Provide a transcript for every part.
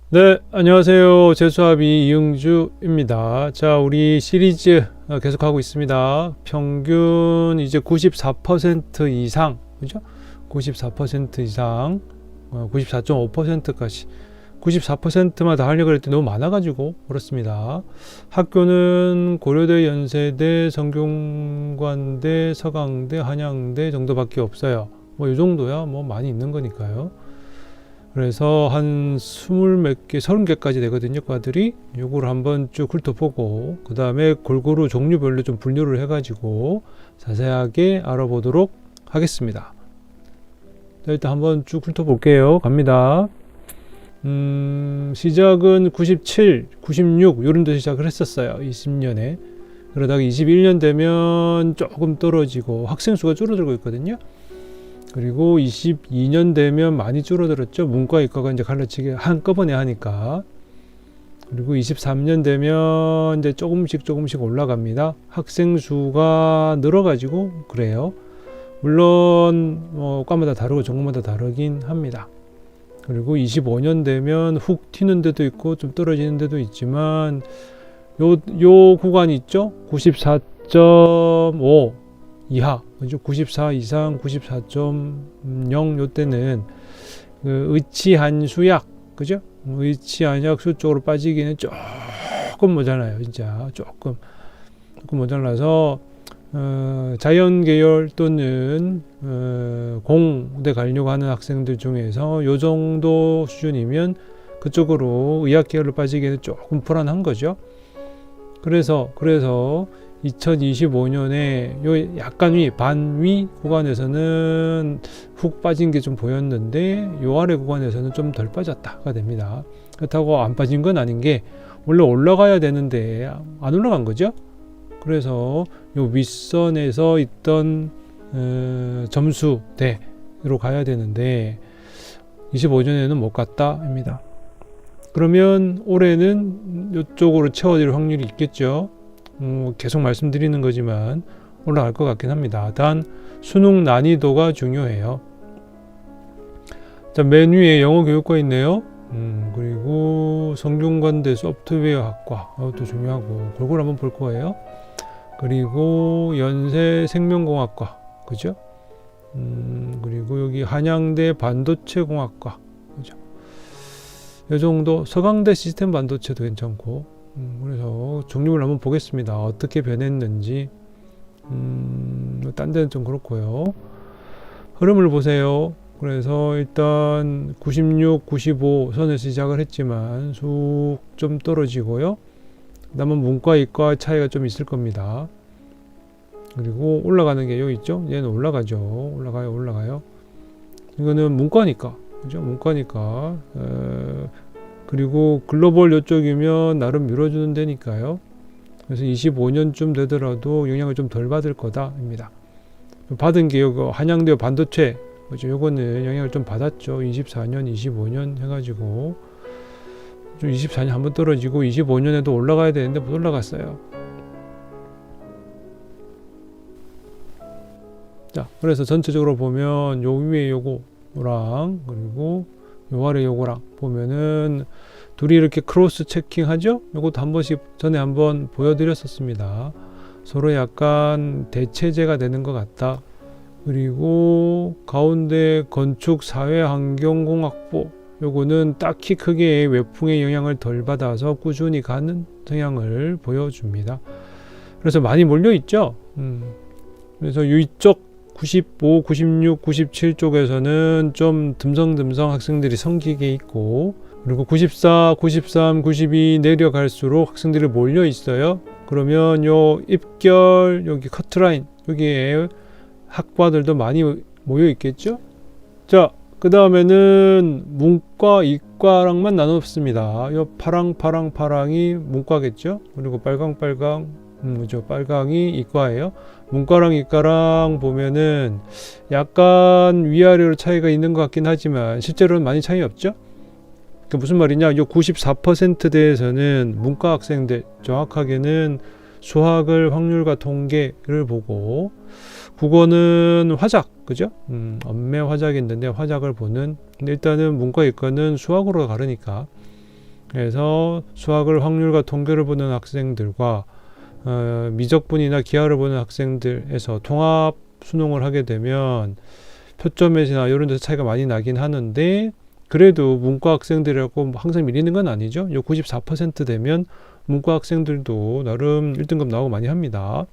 네, 안녕하세요. 재수합이 이응주입니다. 자, 우리 시리즈 계속하고 있습니다. 평균 이제 94% 이상, 그죠? 94% 이상, 94.5%까지. 94%마다 하려고 했더니 너무 많아가지고 그렇습니다. 학교는 고려대, 연세대, 성균관대, 서강대, 한양대 정도밖에 없어요. 뭐 이 정도야 뭐 많이 있는 거니까요. 그래서 한 20몇 개, 30개까지 되거든요, 과들이. 요거를 한번 쭉 훑어보고, 그 다음에 골고루 종류별로 좀 분류를 해가지고 자세하게 알아보도록 하겠습니다. 자, 일단 한번 쭉 훑어볼게요. 갑니다. 시작은 97, 96, 요런 데 시작을 했었어요. 20년에. 그러다가 21년 되면 조금 떨어지고 학생 수가 줄어들고 있거든요. 그리고 22년 되면 많이 줄어들었죠. 문과, 이과가 이제 갈라치기 한꺼번에 하니까. 그리고 23년 되면 이제 조금씩 올라갑니다. 학생 수가 늘어가지고 그래요. 물론 과마다 다르고 전공마다 다르긴 합니다. 그리고 25년 되면 훅 튀는 데도 있고 좀 떨어지는 데도 있지만 요 구간이 있죠. 94.5 이하, 그죠? 94 이상, 94.0 요때는 그 의치한수약, 그죠? 의치한약수 쪽으로 빠지기는 조금 모자라요, 진짜 조금 모자라서 자연 계열 또는 공대 가려고 하는 학생들 중에서 요 정도 수준이면 그쪽으로 의학 계열로 빠지기는 조금 불안한 거죠. 그래서 2025년에 요 약간 반위 구간에서는 훅 빠진 게 좀 보였는데 요 아래 구간에서는 좀 덜 빠졌다가 됩니다. 그렇다고 안 빠진 건 아닌 게 원래 올라가야 되는데 안 올라간 거죠. 그래서 요 윗선에서 있던 점수대로 가야 되는데 25년에는 못 갔다입니다. 그러면 올해는 이쪽으로 채워질 확률이 있겠죠. 계속 말씀드리는 거지만 올라갈 것 같긴 합니다. 단 수능 난이도가 중요해요. 자, 맨 위에 영어 교육과 있네요. 그리고 성균관대 소프트웨어 학과, 이것도 중요하고 그걸 한번 볼 거예요. 그리고 연세 생명공학과, 그죠? 그리고 여기 한양대 반도체공학과, 그죠? 이 정도. 서강대 시스템 반도체도 괜찮고. 그래서 종류를 한번 보겠습니다. 어떻게 변했는지. 딴 데는 좀 그렇고요. 흐름을 보세요. 그래서 일단 96, 95 선에서 시작을 했지만 쑥 좀 떨어지고요. 그다음은 문과, 이과 차이가 좀 있을 겁니다. 그리고 올라가는 게 여기 있죠. 얘는 올라가죠. 올라가요. 이거는 문과니까, 그죠? 문과니까. 그리고 글로벌 이쪽이면 나름 밀어주는 데니까요. 그래서 25년쯤 되더라도 영향을 좀 덜 받을 거다입니다. 받은 게 이거 한양대 반도체, 그죠? 요거는 영향을 좀 받았죠. 24년, 25년 해가지고 좀 24년 한번 떨어지고 25년에도 올라가야 되는데 못 올라갔어요. 자, 그래서 전체적으로 보면 요 위에 요거랑 그리고 요 아래 요거랑 보면은 둘이 이렇게 크로스 체킹 하죠? 요것도 한 번씩 전에 한번 보여드렸었습니다. 서로 약간 대체제가 되는 것 같다. 그리고 가운데 건축 사회환경공학부, 요거는 딱히 크게 외풍의 영향을 덜 받아서 꾸준히 가는 성향을 보여줍니다. 그래서 많이 몰려 있죠. 그래서 이쪽 95, 96, 97 쪽에서는 좀 듬성듬성 학생들이 성기게 있고, 그리고 94, 93, 92 내려갈수록 학생들이 몰려 있어요. 그러면 요 입결, 여기 커트라인, 여기에 학과들도 많이 모여 있겠죠. 자, 그 다음에는 문과, 이과랑만 나눴습니다. 요 파랑이 문과겠죠. 그리고 그죠. 빨강이 이과예요. 문과랑 이과랑 보면은 약간 위아래로 차이가 있는 것 같긴 하지만 실제로는 많이 차이 없죠. 그 무슨 말이냐? 요 94%대에서는 문과 학생들, 정확하게는 수학을 확률과 통계를 보고, 국어는 화작, 그죠? 엄매 화작이 있는데 화작을 보는. 근데 일단은 문과 이과는 수학으로 가르니까 그래서 수학을 확률과 통계를 보는 학생들과 미적분이나 기하를 보는 학생들에서 통합 수능을 하게 되면 표점에서나 이런 데서 차이가 많이 나긴 하는데, 그래도 문과 학생들이라고 항상 밀리는 건 아니죠. 요 94% 되면 문과 학생들도 나름 1등급 나오고 많이 합니다.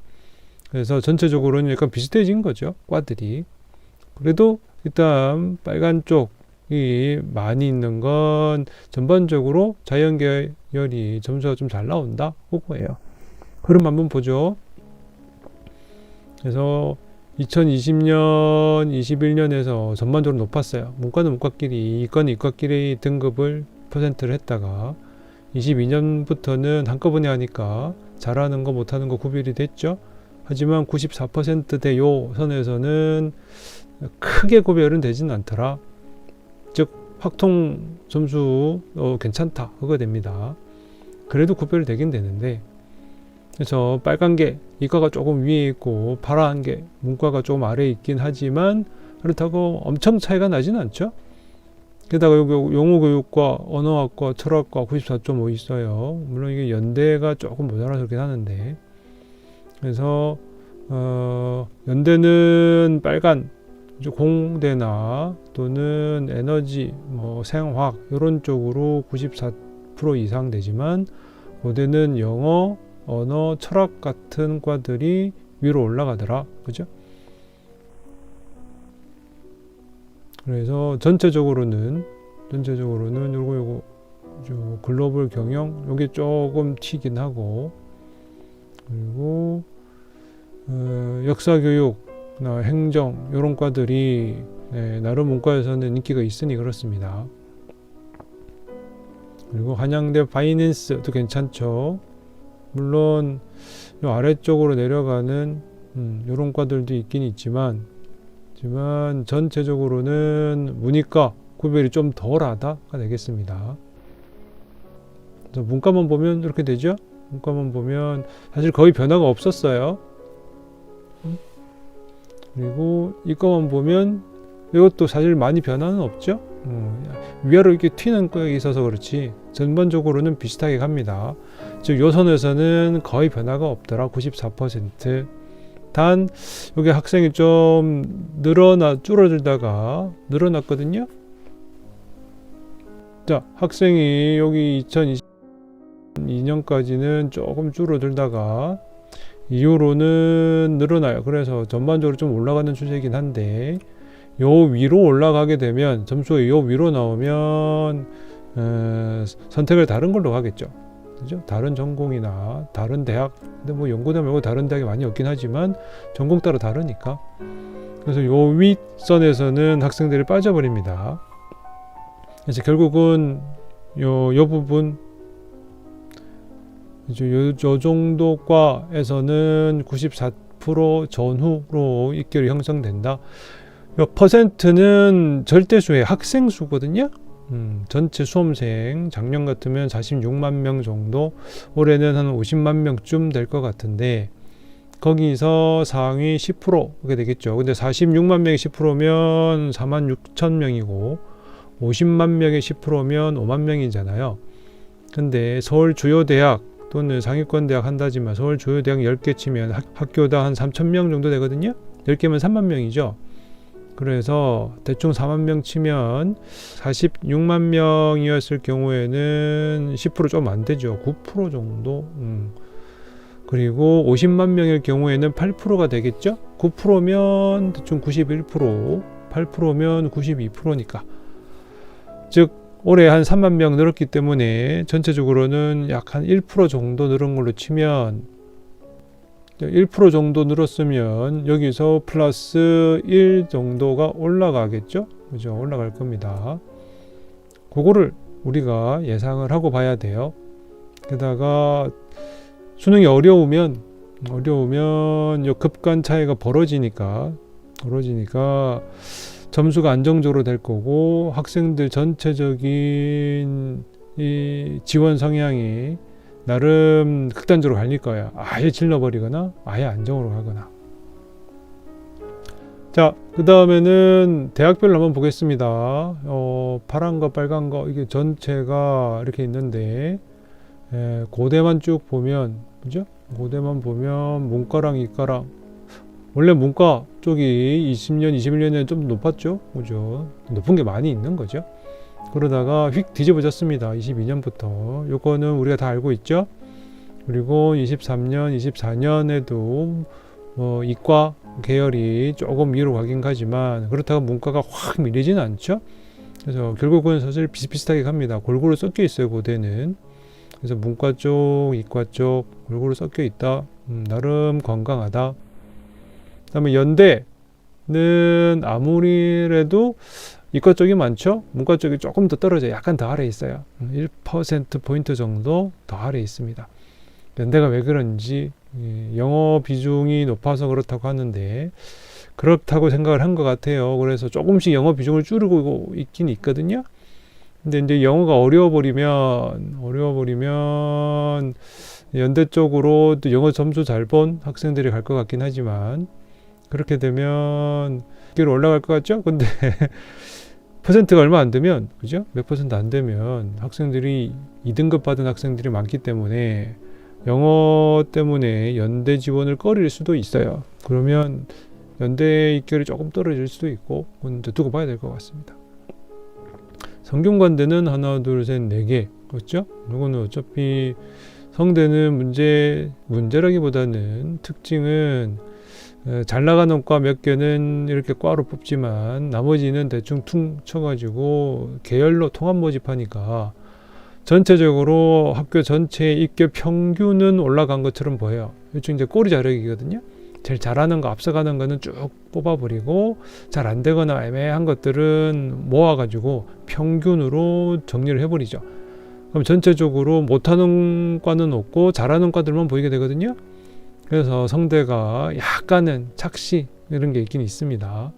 그래서 전체적으로는 약간 비슷해진 거죠, 과들이. 그래도 일단 빨간 쪽이 많이 있는 건 전반적으로 자연계열이 점수가 좀 잘 나온다, 그거예요. 흐름 한번 보죠. 그래서 2020년, 21년에서 전반적으로 높았어요. 문과는 문과끼리, 이과는 이과끼리 등급을 퍼센트를 했다가 22년부터는 한꺼번에 하니까 잘하는 거 못하는 거 구별이 됐죠. 하지만 94%대 요 선에서는 크게 구별은 되진 않더라. 즉 확통 점수 괜찮다, 그거 됩니다. 그래도 구별이 되긴 되는데, 그래서 빨간 게 이과가 조금 위에 있고 파란 게 문과가 조금 아래에 있긴 하지만 그렇다고 엄청 차이가 나진 않죠. 게다가 여기 영어교육과 언어학과 철학과 94.5 있어요. 물론 이게 연대가 조금 모자라서 그렇긴 하는데, 그래서 연대는 빨간 공대나 또는 에너지, 생화학 이런 쪽으로 94% 이상 되지만, 고대는 영어, 언어, 철학 같은 과들이 위로 올라가더라, 그죠? 그래서 전체적으로는 요거 글로벌 경영 요게 조금 튀긴 하고, 그리고 역사교육나 행정 이런 과들이 나름 문과에서는 인기가 있으니 그렇습니다. 그리고 한양대 파이낸스도 괜찮죠. 물론 요 아래쪽으로 내려가는 이런 과들도 있긴 있지만 전체적으로는 문이과 구별이 좀 덜하다가 되겠습니다. 그래서 문과만 보면 이렇게 되죠. 문과만 보면 사실 거의 변화가 없었어요. 그리고 이과만 보면 이것도 사실 많이 변화는 없죠. 위아래로 이렇게 튀는 거에 있어서 그렇지 전반적으로는 비슷하게 갑니다. 즉 요선에서는 거의 변화가 없더라. 94%. 단 여기 학생이 좀 줄어들다가 늘어났거든요. 자, 학생이 여기 2022년까지는 조금 줄어들다가 이후로는 늘어나요. 그래서 전반적으로 좀 올라가는 추세이긴 한데, 요 위로 올라가게 되면 점수가 요 위로 나오면 선택을 다른 걸로 하겠죠. 그죠? 다른 전공이나 다른 대학, 근데 연고대 말고 다른 대학이 많이 없긴 하지만 전공 따라 다르니까. 그래서 요 윗선에서는 학생들이 빠져버립니다. 그래서 결국은 요 부분 요 정도 과에서는 94% 전후로 입결이 형성된다. 요 퍼센트는 절대수의 학생 수거든요. 전체 수험생 작년 같으면 46만 명 정도, 올해는 한 50만 명쯤 될 것 같은데, 거기서 상위 10%가 되겠죠. 근데 46만 명이 10%면 4만 6천 명이고 50만 명의 10%면 5만 명이잖아요. 근데 서울 주요 대학 또는 상위권 대학 한다지만 서울 주요 대학 10개 치면 학교당 한 3천 명 정도 되거든요. 10개면 3만 명이죠. 그래서 대충 4만 명 치면 46만 명이었을 경우에는 10% 좀 안 되죠. 9% 정도. 그리고 50만 명일 경우에는 8%가 되겠죠. 9%면 대충 91%, 8%면 92%니까. 즉 올해 한 3만 명 늘었기 때문에 전체적으로는 약 한 1% 정도 늘은 걸로 치면, 1% 정도 늘었으면 여기서 플러스 1 정도가 올라가겠죠? 그죠? 올라갈 겁니다. 그거를 우리가 예상을 하고 봐야 돼요. 게다가 수능이 어려우면 요 급간 차이가 벌어지니까 점수가 안정적으로 될 거고, 학생들 전체적인 이 지원 성향이 나름 극단적으로 갈릴 거야. 아예 질러버리거나 아예 안정으로 가거나. 자, 그 다음에는 대학별로 한번 보겠습니다. 파란 거, 빨간 거, 이게 전체가 이렇게 있는데, 고대만 쭉 보면, 그죠? 고대만 보면, 문과랑 이과랑, 원래 문과 쪽이 20년, 21년에 좀 높았죠? 그죠? 높은 게 많이 있는 거죠. 그러다가 휙 뒤집어졌습니다. 22년부터. 요거는 우리가 다 알고 있죠? 그리고 23년, 24년에도 이과 계열이 조금 위로 가긴 가지만 그렇다고 문과가 확 밀리지는 않죠. 그래서 결국은 사실 비슷비슷하게 갑니다. 골고루 섞여 있어요, 고대는. 그래서 문과 쪽, 이과 쪽 골고루 섞여 있다. 나름 건강하다. 그다음에 연대는 아무리래도 이과 쪽이 많죠. 문과 쪽이 조금 더 떨어져요. 약간 더 아래에 있어요. 1%포인트 정도 더 아래에 있습니다. 연대가 왜 그런지 영어 비중이 높아서 그렇다고 하는데 그렇다고 생각을 한 것 같아요. 그래서 조금씩 영어 비중을 줄이고 있긴 있거든요. 근데 이제 영어가 어려워버리면 연대 쪽으로 또 영어 점수 잘 본 학생들이 갈 것 같긴 하지만 그렇게 되면 기로 올라갈 것 같죠? 근데 퍼센트가 얼마 안 되면, 그죠? 몇 퍼센트 안 되면 학생들이 2등급 받은 학생들이 많기 때문에 영어 때문에 연대 지원을 꺼릴 수도 있어요. 그러면 연대 입결이 조금 떨어질 수도 있고 그건 이제 두고 봐야 될 것 같습니다. 성균관대는 하나, 둘, 셋, 네 개. 그렇죠? 이거는 어차피 성대는 문제라기보다는 특징은 잘 나가는 과 몇 개는 이렇게 과로 뽑지만 나머지는 대충 퉁 쳐가지고 계열로 통합 모집하니까 전체적으로 학교 전체의 입결 평균은 올라간 것처럼 보여요. 일종 이제 꼬리 자르기거든요. 제일 잘하는 거, 앞서가는 거는 쭉 뽑아버리고 잘 안 되거나 애매한 것들은 모아가지고 평균으로 정리를 해버리죠. 그럼 전체적으로 못하는 과는 없고 잘하는 과들만 보이게 되거든요. 그래서 성대가 약간은 착시 이런 게 있긴 있습니다.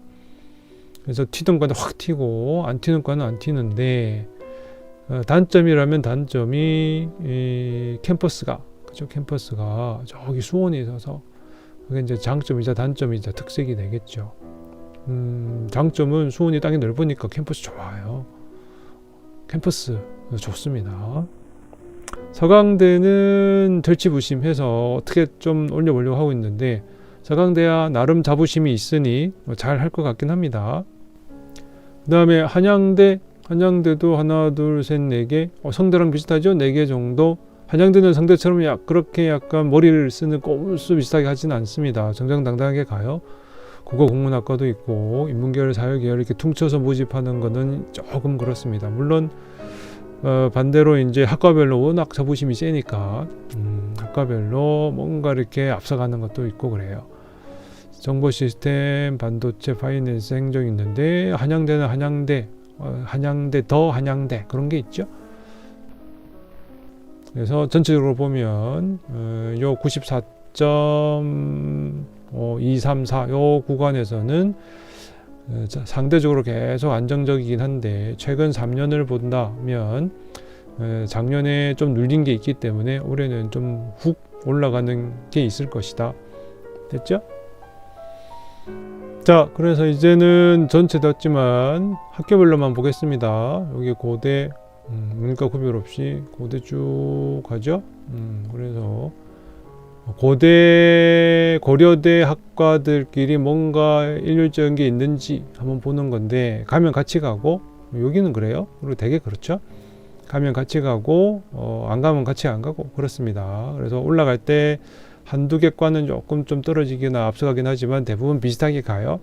그래서 튀던 과는 확 튀고 안 튀는 과는 안 튀는데 단점이라면 단점이 캠퍼스가 그죠? 캠퍼스가 저기 수원에 있어서 그게 이제 장점이자 단점이자 특색이 되겠죠. 장점은 수원이 땅이 넓으니까 캠퍼스 좋아요. 캠퍼스 좋습니다. 서강대는 절치부심해서 어떻게 좀 올려보려고 하고 있는데 서강대야 나름 자부심이 있으니 잘 할 것 같긴 합니다. 그 다음에 한양대도 하나, 둘, 셋, 네 개. 성대랑 비슷하죠? 네 개 정도. 한양대는 성대처럼 그렇게 약간 머리를 쓰는 꼼수 비슷하게 하지는 않습니다. 정정당당하게 가요. 국어국문학과도 있고 인문계열, 사회계열 이렇게 퉁쳐서 모집하는 거는 조금 그렇습니다. 물론 반대로 이제 학과별로 워낙 자부심이 세니까 학과별로 뭔가 이렇게 앞서가는 것도 있고 그래요. 정보 시스템, 반도체, 파이낸스, 행정 있는데 한양대는 한양대, 한양대 그런 게 있죠. 그래서 전체적으로 보면 요 94.234 요 구간에서는 상대적으로 계속 안정적이긴 한데 최근 3년을 본다면 작년에 좀 눌린 게 있기 때문에 올해는 좀 훅 올라가는 게 있을 것이다. 됐죠? 자, 그래서 이제는 전체 됐지만 학교별로만 보겠습니다. 여기 고대 문과 구별 없이 고대 쭉 가죠. 그래서 고려대 학과들끼리 뭔가 일률적인 게 있는지 한번 보는 건데 가면 같이 가고 여기는 그래요. 그리고 되게 그렇죠. 가면 같이 가고 안 가면 같이 안 가고 그렇습니다. 그래서 올라갈 때 한두 개 과는 조금 좀 떨어지거나 앞서가긴 하지만 대부분 비슷하게 가요.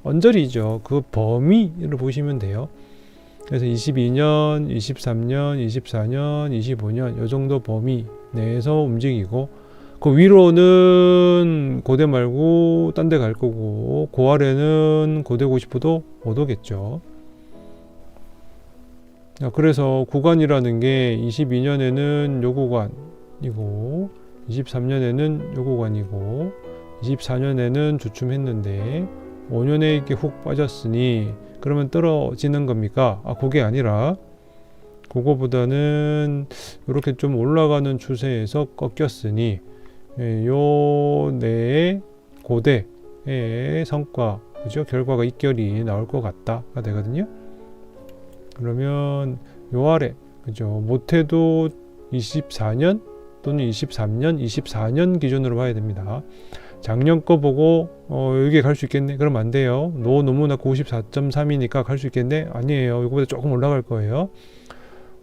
언저리죠. 그 범위를 보시면 돼요. 그래서 22년, 23년, 24년, 25년 이 정도 범위 내에서 움직이고 그 위로는 고대 말고 딴 데 갈 거고 그 아래는 고대 고고 싶어도 못 오겠죠. 그래서 구간이라는 게 22년에는 요 구간이고 23년에는 요 구간이고 24년에는 주춤했는데 5년에 이렇게 훅 빠졌으니 그러면 떨어지는 겁니까? 그게 아니라 그거보다는 이렇게 좀 올라가는 추세에서 꺾였으니 요 내에 고대의 성과 그죠? 결과가 입결이 나올 것 같다가 되거든요. 그러면 요 아래, 그죠? 못해도 24년 또는 23년, 24년 기준으로 봐야 됩니다. 작년 거 보고 여기에 갈 수 있겠네? 그러면 안 돼요. 너무 낮고 54.3이니까 갈 수 있겠네? 아니에요. 이거보다 조금 올라갈 거예요.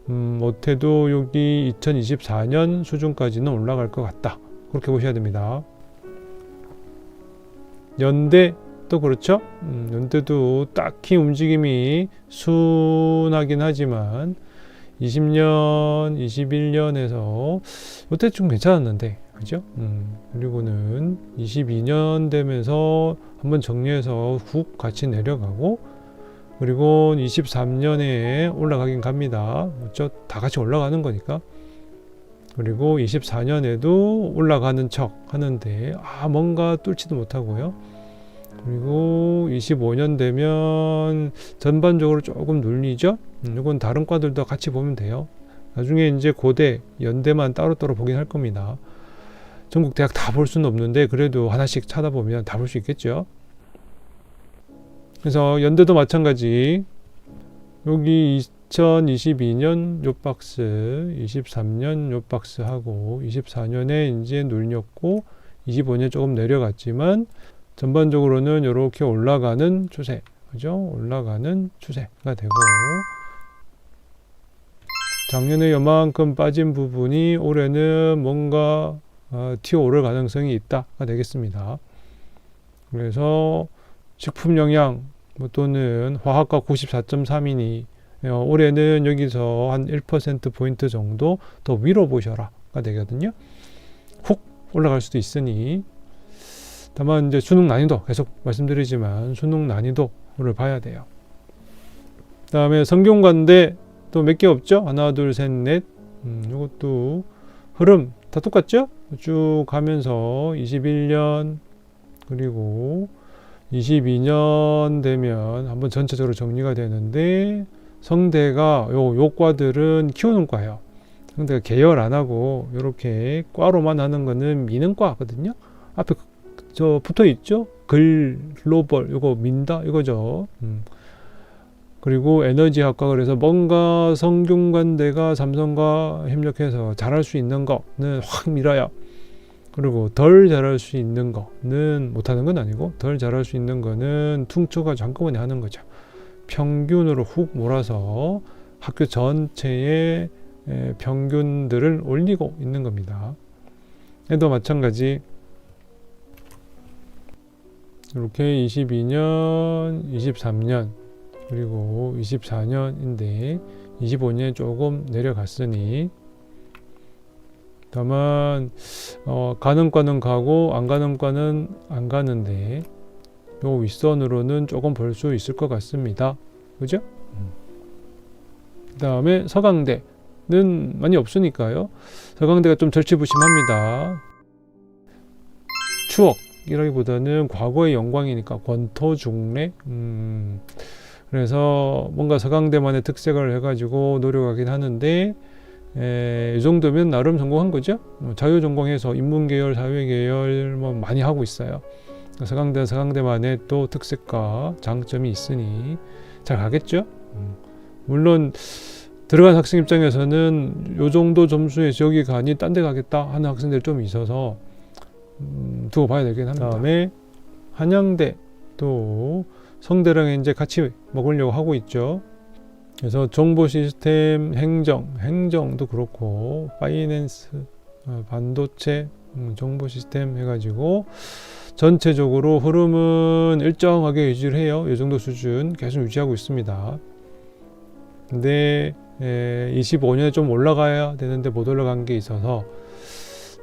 못해도 여기 2024년 수준까지는 올라갈 것 같다. 그렇게 보셔야 됩니다. 연대 또 그렇죠. 연대도 딱히 움직임이 순하긴 하지만 20년, 21년에서 이때 좀 괜찮았는데, 그죠? 그리고는 22년 되면서 한번 정리해서 훅 같이 내려가고, 그리고 23년에 올라가긴 갑니다. 그렇죠? 다 같이 올라가는 거니까. 그리고 24년에도 올라가는 척 하는데 뭔가 뚫지도 못하고요. 그리고 25년 되면 전반적으로 조금 눌리죠. 이건 다른 과들도 같이 보면 돼요. 나중에 이제 고대, 연대만 따로따로 보긴 할 겁니다. 전국 대학 다 볼 수는 없는데 그래도 하나씩 찾아보면 다 볼 수 있겠죠. 그래서 연대도 마찬가지. 여기 2022년 요 박스, 23년 요 박스 하고 24년에 이제 눌렸고 25년 조금 내려갔지만 전반적으로는 이렇게 올라가는 추세, 그죠? 올라가는 추세가 되고, 작년에 요만큼 빠진 부분이 올해는 뭔가 튀어오를 가능성이 있다가 되겠습니다. 그래서 식품 영양 또는 화학과 94.3이니 올해는 여기서 한 1%포인트 정도 더 위로 보셔라가 되거든요. 훅 올라갈 수도 있으니, 다만 이제 수능 난이도 계속 말씀드리지만 수능 난이도를 봐야 돼요. 그 다음에 성균관대 또 몇 개 없죠? 하나, 둘, 셋, 넷. 이것도 흐름 다 똑같죠? 쭉 가면서 21년 그리고 22년 되면 한번 전체적으로 정리가 되는데, 성대가 요 과들은 키우는 과예요. 성대가 계열 안 하고 이렇게 과로만 하는 거는 미는 과거든요. 앞에 저 붙어 있죠? 글로벌, 이거 민다 이거죠. 그리고 에너지학과, 그래서 뭔가 성균관대가 삼성과 협력해서 잘할 수 있는 거는 확 밀어요. 그리고 덜 잘할 수 있는 거는 못하는 건 아니고, 덜 잘할 수 있는 거는 퉁쳐가지고 한꺼번에 하는 거죠. 평균으로 훅 몰아서 학교 전체의 평균들을 올리고 있는 겁니다. 얘도 마찬가지. 이렇게 22년, 23년, 그리고 24년인데 25년에 조금 내려갔으니, 다만 가는 과는 가고 안 가는 과는 안 가는데 요 윗선으로는 조금 볼 수 있을 것 같습니다. 그죠? 그 다음에 서강대는 많이 없으니까요. 서강대가 좀 절치부심합니다. 추억이라기보다는 과거의 영광이니까 권토중래. 그래서 뭔가 서강대만의 특색을 해가지고 노력하긴 하는데, 이 정도면 나름 성공한 거죠. 자유전공해서 인문계열, 사회계열 뭐 많이 하고 있어요. 서강대는 서강대만의 또 특색과 장점이 있으니 잘 가겠죠. 물론 들어간 학생 입장에서는 요 정도 점수에 여기 가니 딴 데 가겠다 하는 학생들 좀 있어서 두고 봐야 되긴 합니다. 다음에 한양대 또 성대랑 이제 같이 먹으려고 하고 있죠. 그래서 정보 시스템, 행정도 그렇고, 파이낸스, 반도체, 정보 시스템 해가지고 전체적으로 흐름은 일정하게 유지를 해요. 이 정도 수준 계속 유지하고 있습니다. 근데 25년에 좀 올라가야 되는데 못 올라간 게 있어서,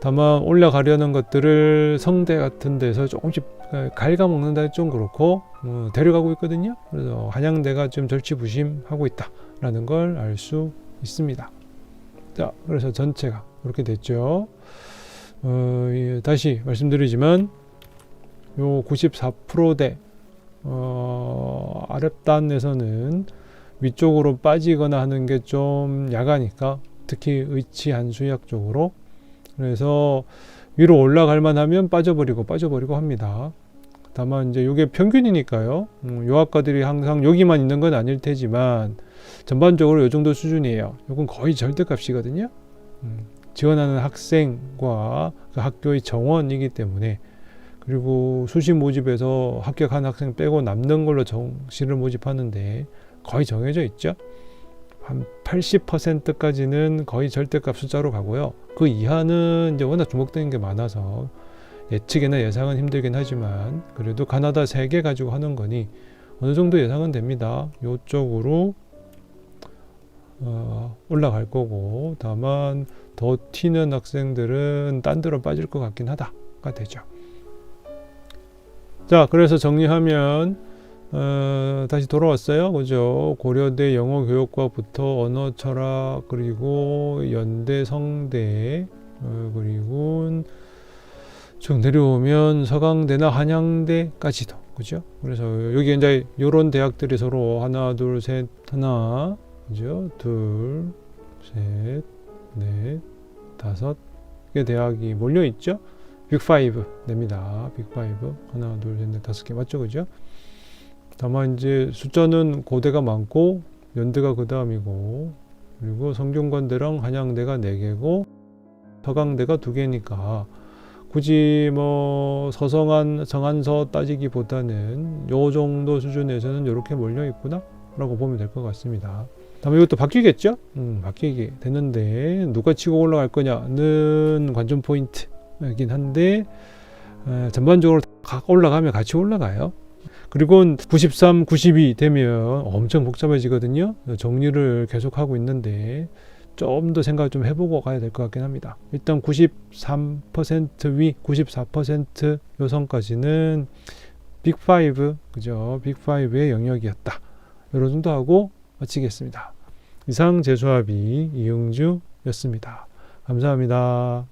다만 올라가려는 것들을 성대 같은 데서 조금씩 갉아먹는다 좀 그렇고 데려가고 있거든요. 그래서 한양대가 좀 절치부심하고 있다라는 걸 알 수 있습니다. 자, 그래서 전체가 그렇게 됐죠. 다시 말씀드리지만 요 94%대 아랫단에서는 위쪽으로 빠지거나 하는 게 좀 야가니까, 특히 의치 한수약 쪽으로. 그래서 위로 올라갈 만하면 빠져버리고 합니다. 다만 이제 이게 평균이니까요. 요 학과들이 항상 여기만 있는 건 아닐 테지만 전반적으로 이 정도 수준이에요. 이건 거의 절대값이거든요. 지원하는 학생과 그 학교의 정원이기 때문에, 그리고 수시 모집에서 합격한 학생 빼고 남는 걸로 정시를 모집하는데 거의 정해져 있죠. 한 80%까지는 거의 절대값 숫자로 가고요. 그 이하는 이제 워낙 주목되는 게 많아서 예측이나 예상은 힘들긴 하지만 그래도 가나다 3개 가지고 하는 거니 어느 정도 예상은 됩니다. 이쪽으로 올라갈 거고, 다만 더 튀는 학생들은 딴 데로 빠질 것 같긴 하다가 되죠. 자, 그래서 정리하면 다시 돌아왔어요. 그죠? 고려대 영어교육과부터 언어철학, 그리고 연대, 성대, 그리고 쭉 내려오면 서강대나 한양대까지도. 그죠? 그래서 여기 이제 요런 대학들이 서로 하나, 둘, 셋, 하나, 그죠? 둘, 셋, 넷, 5개 대학이 몰려 있죠? 빅5 됩니다. 빅5. 하나, 둘, 셋, 넷, 5개 맞죠? 그죠? 다만 이제 숫자는 고대가 많고 연대가 그 다음이고, 그리고 성균관대랑 한양대가 4개고 서강대가 2개니까 굳이 뭐 서성한 정한서 따지기보다는 요 정도 수준에서는 이렇게 몰려 있구나 라고 보면 될 것 같습니다. 다음에 이것도 바뀌겠죠? 바뀌게 되는데 누가 치고 올라갈 거냐는 관전 포인트이긴 한데, 전반적으로 올라가면 같이 올라가요. 그리고 93, 92 되면 엄청 복잡해지거든요. 정리를 계속 하고 있는데 좀 더 생각을 좀 해보고 가야 될 것 같긴 합니다. 일단 93% 위, 94% 요선까지는 빅5, 그죠? 빅5의 영역이었다. 이런 정도 하고 마치겠습니다. 이상 재수합의 이응주였습니다. 감사합니다.